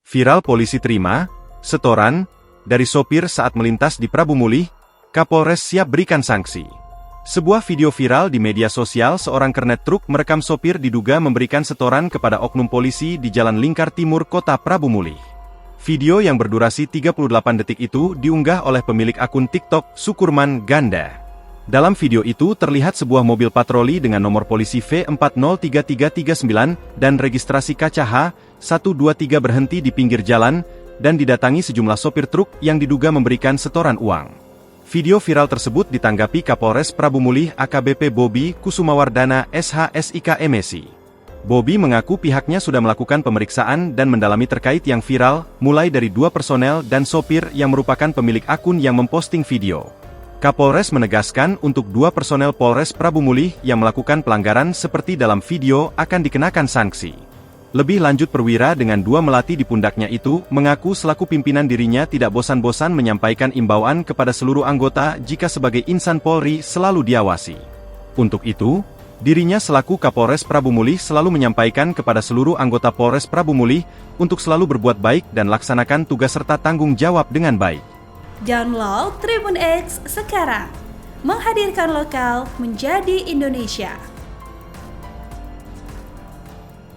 Viral polisi terima setoran dari sopir saat melintas di Prabu Mulih, Kapolres siap berikan sanksi. Sebuah video viral di media sosial seorang kernet truk merekam sopir diduga memberikan setoran kepada oknum polisi di Jalan Lingkar Timur, Kota Prabu Mulih. Video yang berdurasi 38 detik itu diunggah oleh pemilik akun TikTok Sukurman Ganda. Dalam video itu terlihat sebuah mobil patroli dengan nomor polisi V403339 dan registrasi kaca H123 berhenti di pinggir jalan dan didatangi sejumlah sopir truk yang diduga memberikan setoran uang. Video viral tersebut ditanggapi Kapolres Prabu Mulih AKBP Bobi Kusumawardana SH.SIK MSI. Bobi mengaku pihaknya sudah melakukan pemeriksaan dan mendalami terkait yang viral, mulai dari 2 personel dan sopir yang merupakan pemilik akun yang memposting video. Kapolres menegaskan untuk 2 personel Polres Prabu Mulih yang melakukan pelanggaran seperti dalam video akan dikenakan sanksi. Lebih lanjut perwira dengan 2 melati di pundaknya itu mengaku selaku pimpinan dirinya tidak bosan-bosan menyampaikan imbauan kepada seluruh anggota jika sebagai insan Polri selalu diawasi. Untuk itu, dirinya selaku Kapolres Prabu Mulih selalu menyampaikan kepada seluruh anggota Polres Prabu Mulih untuk selalu berbuat baik dan laksanakan tugas serta tanggung jawab dengan baik. Download Tribun X sekarang, menghadirkan lokal menjadi Indonesia.